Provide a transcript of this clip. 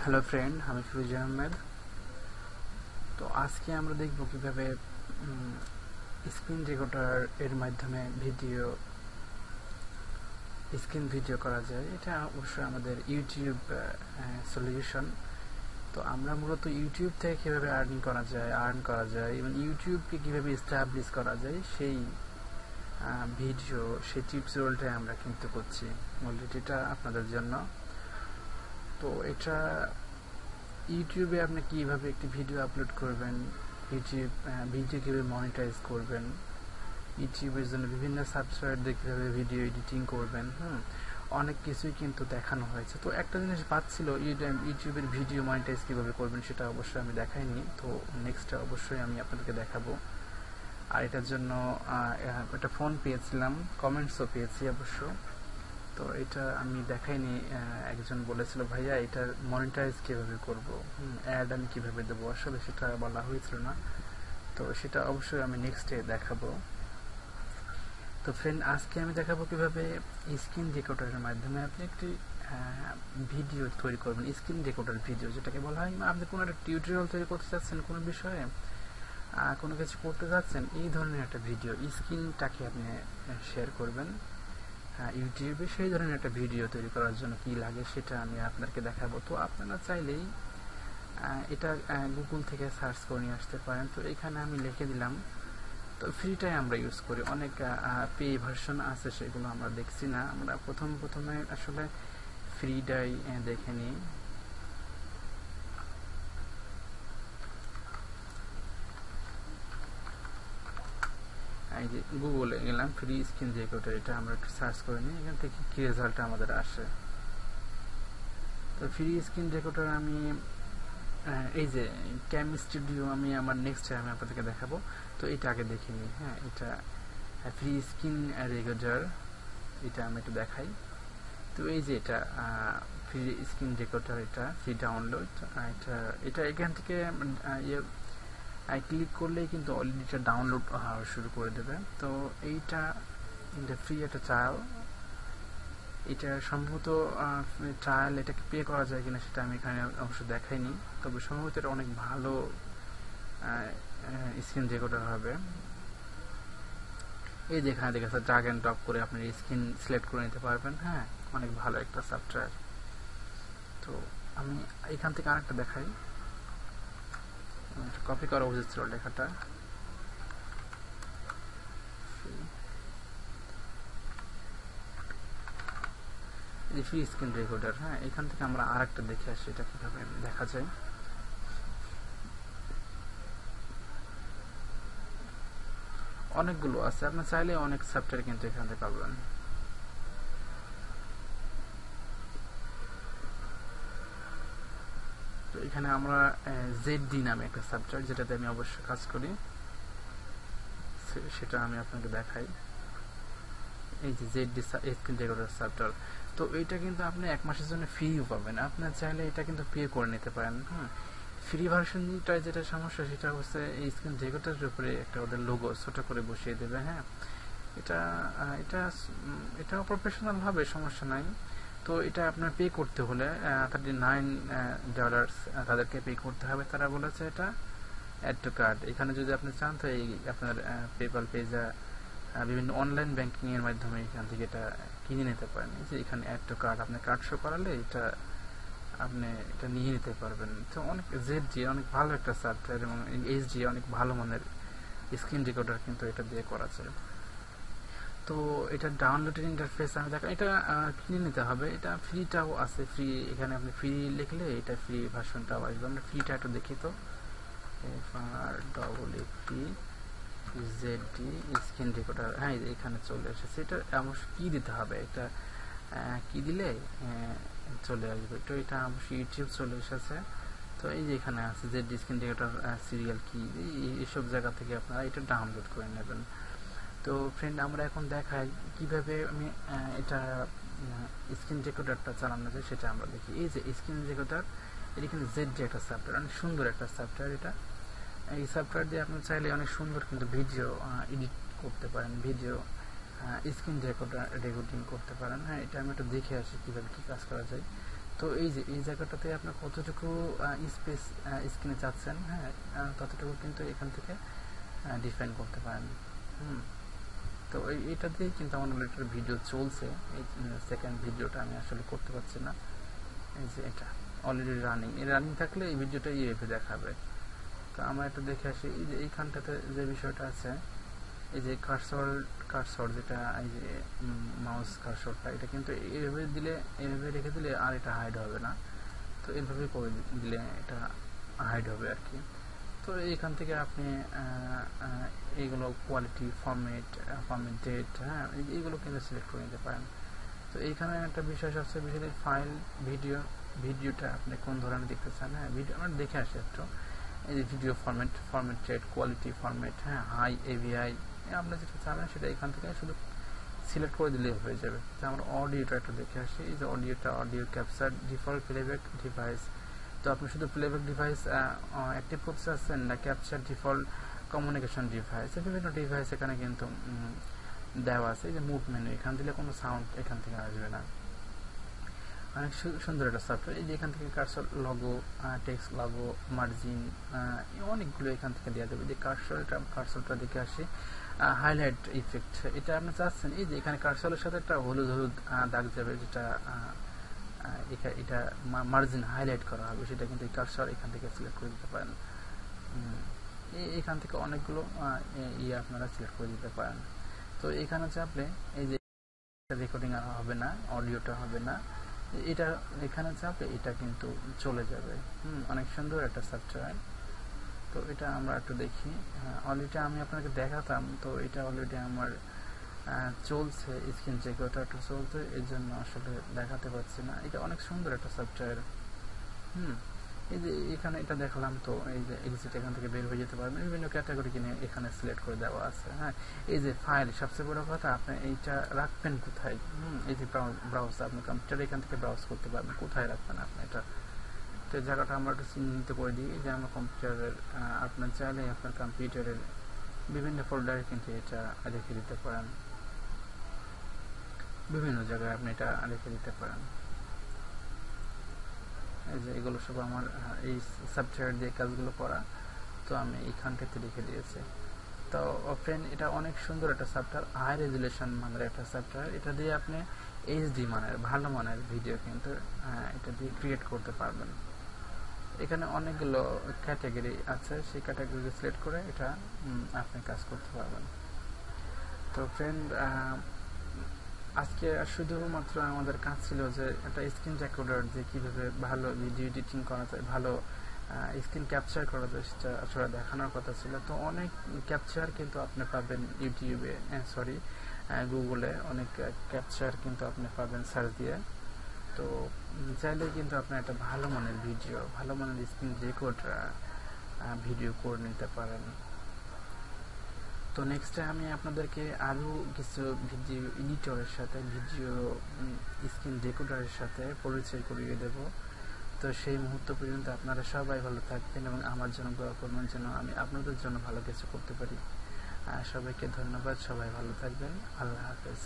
Hello friend, আমি ফিরোজ আহমেদ। তো আজকে আমরা দেখব কিভাবে স্ক্রিন রেকর্ডার এর মাধ্যমে স্ক্রিন ভিডিও করা যায়। এটা অবশ্যই আমাদের ইউটিউব সলিউশন। তো আমরা মূলত ইউটিউব থেকে কীভাবে আর্ন করা যায় এবং ইউটিউবকে কীভাবে এস্টাবলিশ করা যায় সেই সেই টিউটোরিয়ালটাই আমরা কিন্তু করছি অলরেডি, এটা আপনাদের জন্য। তো এটা ইউটিউবে আপনি কীভাবে একটি ভিডিও আপলোড করবেন, ভিডিও কীভাবে মনিটাইজ করবেন, ইউটিউবের জন্য বিভিন্ন সফটওয়্যার দিয়ে কীভাবে ভিডিও এডিটিং করবেন, অনেক কিছুই কিন্তু দেখানো হয়েছে। তো একটা জিনিস পাচ্ছিল, ইউটিউবের ভিডিও মনিটাইজ কীভাবে করবেন সেটা অবশ্যই আমি দেখাইনি। তো নেক্সটটা অবশ্যই আমি আপনাদেরকে দেখাবো। আর এটার জন্য একটা ফোন পেয়েছিলাম, কমেন্টসও পেয়েছি অবশ্য। তো এটা আমি দেখাইনি। একজন বলেছিল, ভাইয়া এটার মনিটাইজ কীভাবে করব, অ্যাড আমি কীভাবে দেবো, আসলে সেটা বলা হয়েছিল না। তো সেটা অবশ্যই আমি নেক্সটে দেখাবো। তো ফ্রেন্ড, আজকে আমি দেখাবো কীভাবে স্ক্রিন রেকর্ডারের মাধ্যমে আপনি একটি ভিডিও তৈরি করবেন। স্ক্রিন রেকর্ডার ভিডিও যেটাকে বলা হয়, আপনি কোনো একটা টিউটোরিয়াল তৈরি করতে চাচ্ছেন, কোনো বিষয়ে কোনো কিছু করতে চাচ্ছেন, এই ধরনের একটা ভিডিও স্ক্রিনটাকে আপনি শেয়ার করবেন ইউটিউবে। সেই ধরনের একটা ভিডিও তৈরি করার জন্য কি লাগে সেটা আমি আপনাকে দেখাবো। তো আপনারা চাইলেই এটা গুগল থেকে সার্চ করে নিয়ে আসতে পারেন। তো এখানে আমি লিখে দিলাম। তো ফ্রিটাই আমরা ইউজ করি, অনেক পে ভার্সন আছে, সেগুলো আমরা দেখছি না। আমরা প্রথমে আসলে ফ্রিটাই দেখে নিই। এই যে গুগলে গেলাম, ফ্রি স্ক্রিন রেকর্ডার, এটা আমরা একটু সার্চ করে নিই, এখান থেকে কি রেজাল্ট আমাদের আসে। তো ফ্রি স্ক্রিন রেকর্ডার আমি এই যে ক্যাম স্টুডিও, আমি আমার নেক্সট আমি আপনাদেরকে দেখাবো। তো এটা আগে দেখে নিই। এটা ফ্রি স্ক্রিন রেকর্ডার, এটা আমি একটু দেখাই। তো এই যে এটা ফ্রি স্ক্রিন রেকর্ডার, এটা ফ্রি ডাউনলোড। এটা এখান থেকে ক্লিক করলেই কিন্তু অলরেডি এটা ডাউনলোড হওয়া শুরু করে দেবে। তো এইটা ফ্রি একটা ট্রায়াল। এটা সম্ভবত ট্রায়াল, এটাকে পে করা যায় কিনা সেটা আমি এখানে অবশ্য দেখাইনি, তবে সম্ভবত এটা অনেক ভালো স্ক্রিন রেকর্ডার হবে। এই যে এখানে দেখা যাচ্ছে ড্রাগ অ্যান্ড ড্রপ করে আপনি স্ক্রিন সিলেক্ট করে নিতে পারবেন। অনেক ভালো একটা সফটওয়্যার। তো আমি এখান থেকে আরেকটা দেখাই, কপি করা উচিত ছিল লেখাটা। ফ্রি স্ক্রিন রেকর্ডার, এখান থেকে আমরা আরেকটা দেখে আসি এটা কিভাবে দেখা যায়। অনেকগুলো আছে, আপনি চাইলে অনেক সফটওয়্যার কিন্তু এখান থেকে পাবেন। তো এখানে আমরা ZD নামে একটা সফটওয়্যার, যেটাতে আমি অবশ্যই কাজ করি, সেটা আমি আপনাকে দেখাই। এই যে ZD স্ক্রিন রেকর্ডার সফটওয়্যার। তো এইটা কিন্তু আপনি 1 মাসের জন্য ফ্রিও পাবেন, আপনার চাইলে এটা কিন্তু পে করে নিতে পারেন। ফ্রি ভার্সনটা যেটা সমস্যা, সেটা হচ্ছে এই স্ক্রিন রেকর্ডারের উপরে একটা ওদের লোগো ছোট করে বসিয়ে দেবে। এটা এটা এটা প্রফেশনাল হবে, সমস্যা নাই। তো এটা আপনার পে করতে হলে $39 তাদেরকে পে করতে হবে। তারা বলেছে এটা অ্যাড টু কার্ড। এখানে যদি আপনি চান তো এই আপনার পেপাল, পেজা, বিভিন্ন অনলাইন ব্যাংকিং এর মাধ্যমে এখান থেকে এটা কিনে নিতে পারেন। যে এখানে অ্যাড টু কার্ড, আপনি কার্ড শো করালে এটা আপনি এটা নিয়ে নিতে পারবেন। তো অনেক ZD অনেক ভালো একটা সফটওয়্যার, এবং HD অনেক ভালো মানের স্ক্রিন রেকর্ডার কিন্তু এটা দিয়ে করা যায়। তো এটা ডাউনলোডের ইন্টারফেস আমি দেখা, এটা কিনে নিতে হবে। এটা ফ্রিটাও আছে, ফ্রি, এখানে আপনি ফ্রি লিখলে এটা ফ্রি ভার্সনটাও আসবে। আমরা ফ্রিটা একটু দেখি। তো FREEZD স্ক্রিন রেকর্ডার, এখানে চলে এসেছে। এটা অবশ্যই কি দিতে হবে, এটা কি দিলে চলে আসবে। তো এটা অবশ্যই ইউটিউব চলে এসেছে। তো এই যে এখানে আছে ZD স্ক্রিন রেকর্ডার সিরিয়াল কি, এইসব জায়গা থেকে আপনারা এটা ডাউনলোড করে নেবেন। তো ফ্রেন্ড, আমরা এখন দেখাই কিভাবে আমি এটা স্ক্রিন রেকর্ডারটা চালানো যায়, সেটা আমরা দেখি। এই যে স্ক্রিন রেকর্ডার, এখানে ZD একটা সফটওয়্যার, অনেক সুন্দর একটা সফটওয়্যার। এটা এই সফটওয়্যার দিয়ে আপনি চাইলে অনেক সুন্দর কিন্তু ভিডিও এডিট করতে পারেন, ভিডিও স্ক্রিন রেকর্ডিং করতে পারেন। এটা আমি একটু দেখে আসি কীভাবে কী কাজ করা যায়। তো এই যে এই জায়গাটাতে আপনার কতটুকু স্পেস স্ক্রিনে চাচ্ছেন, হ্যাঁ, ততটুকু কিন্তু এখান থেকে ডিফাইন করতে পারেন। তো এইটা দিয়ে কিন্তু আমার অলরেডি ভিডিও চলছে। এই সেকেন্ড ভিডিওটা আমি আসলে করতে পারছি না। এই যে এটা অলরেডি রানিং, এই রানিং থাকলে এই ভিডিওটা এইভাবে দেখাবে। তো আমরা এটা দেখে আসি। এই যে এইখানটাতে যে বিষয়টা আছে, এই যে কার্সর যেটা, এই যে মাউস কার্সরটা, এটা কিন্তু এইভাবে দিলে, এইভাবে রেখে দিলে আর এটা হাইড হবে না। তো এইভাবে করে দিলে এটা হাইড হবে আর কি। তো এইখান থেকে আপনি এইগুলো কোয়ালিটি, ফরম্যাট ডেট, হ্যাঁ, এইগুলো কিন্তু সিলেক্ট করে নিতে পারেন। তো এইখানে একটা বিষয় সবচেয়ে বেশি, ফাইল, ভিডিওটা আপনি কোন ধরনের দেখতে চান, হ্যাঁ, ভিডিও আমরা দেখে আসি একটু। এই যে video format date, quality, format, হ্যাঁ, হাই, এভিআই, আপনি যেটা চাবেন সেটা এখান থেকে শুধু সিলেক্ট করে দিলেই হয়ে যাবে। তো আমরা অডিওটা একটু দেখে আসি। এই যে audio capture default playback device. তো আপনি শুধু প্লেব্যাক ডিভাইস অ্যাক্টিভ করতে চাচ্ছেন না ক্যাপচার ডিফল্ট কমিউনিকেশন ডিভাইস, বিভিন্ন ডিভাইস এখানে কিন্তু দেওয়া আছে। এই যে মুভ মেনু, এখান দিলে কোনো সাউন্ড এখান থেকে আসবে না। অনেক সুন্দর একটা সফটওয়্যার। এই যে এখান থেকে cursor logo, text logo, margin, অনেকগুলো এখান থেকে দেওয়া যাবে। যে কার্সরটা দেখে আসি। হাইলাইট ইফেক্ট, এটা আপনি চাচ্ছেন, এই যে এখানে কার্সরের সাথে একটা হলুদ হলুদ দাগ যাবে, যেটা এটা মার্জিন হাইলাইট করা হবে, সেটা কিন্তু এই কার্সর এখান থেকে সিলেক্ট করে দিতে পারেন। এখান থেকে অনেকগুলো আপনারা সিলেক্ট করে দিতে পারেন। তো এখানে চাপলে এই যে রেকর্ডিং হবে না, অডিওটা হবে না, এটা এখানে চাপলে এটা কিন্তু চলে যাবে। অনেক সুন্দর একটা সফটওয়্যার। তো এটা আমরা একটু দেখি। অলরেডি আমি আপনাকে দেখাতাম, তো এটা অলরেডি আমার চলছে, স্ক্রিন রেকর্ডারটা চলছে, এর জন্য আসলে দেখাতে পারছি না। এটা অনেক সুন্দর একটা সফটওয়্যার। এই যে এখানে এটা দেখালাম, তো এই যে এক্সিট, এখান থেকে বের হয়ে যেতে পারবেন। বিভিন্ন ক্যাটাগরি কিনে এখানে সিলেক্ট করে দেওয়া আছে। হ্যাঁ, এই যে ফাইল, সবচেয়ে বড় কথা, আপনি এইটা রাখবেন কোথায়? এই যে ব্রাউজ, আপনি কম্পিউটারে এখান থেকে ব্রাউজ করতে পারবেন, কোথায় রাখবেন আপনি এটা। তো এই জায়গাটা আমরা একটু চিহ্নিত করে দিই যে আমার কম্পিউটারের, আপনার চাইলে আপনার কম্পিউটারের বিভিন্ন ফোল্ডারে কিন্তু এটা রেখে দিতে পারেন, বিভিন্ন জায়গায় আপনি এটা রেখে দিতে পারেন। এই যে এগুলো সব আমার এই সফটওয়্যার দিয়ে কাজগুলো করা, তো আমি এইখানটাতে রেখে দিয়েছি। তো ফ্রেন্ড, এটা অনেক সুন্দর একটা সফটওয়্যার, হাই রেজুলেশন মানের একটা সফটওয়্যার। এটা দিয়ে আপনি এইচডি মানের, ভালো মানের ভিডিও কিন্তু এটা দিয়ে ক্রিয়েট করতে পারবেন। এখানে অনেকগুলো ক্যাটাগরি আছে, সেই ক্যাটাগরি সিলেক্ট করে এটা আপনি কাজ করতে পারবেন। তো ফ্রেন্ড, আজকে শুধুমাত্র আমাদের কাজ ছিল যে একটা স্ক্রিন রেকর্ডার যে কীভাবে ভালো ভিডিও এডিটিং করা যায়, ভালো স্ক্রিন ক্যাপচার করা যায়, সেটা আসলে দেখানোর কথা ছিল। তো অনেক ক্যাপচার কিন্তু আপনি পাবেন ইউটিউবে, গুগলে অনেক ক্যাপচার কিন্তু আপনি পাবেন সার্চ দিয়ে। তো চাইলে কিন্তু আপনি একটা ভালো মানের ভিডিও, ভালো মানের স্ক্রিন রেকর্ড ভিডিও করে নিতে পারেন। তো নেক্সট আমি আপনাদেরকে আরও কিছু ভিডিও এডিটরের সাথে, ভিডিও স্ক্রিন রেকর্ডারের সাথে পরিচয় করিয়ে দেব। তো সেই মুহূর্ত পর্যন্ত আপনারা সবাই ভালো থাকবেন এবং আমার জন্য দোয়া করবেন যেন আমি আপনাদের জন্য ভালো কিছু করতে পারি। সবাইকে ধন্যবাদ, সবাই ভালো থাকবেন, আল্লাহ হাফেজ।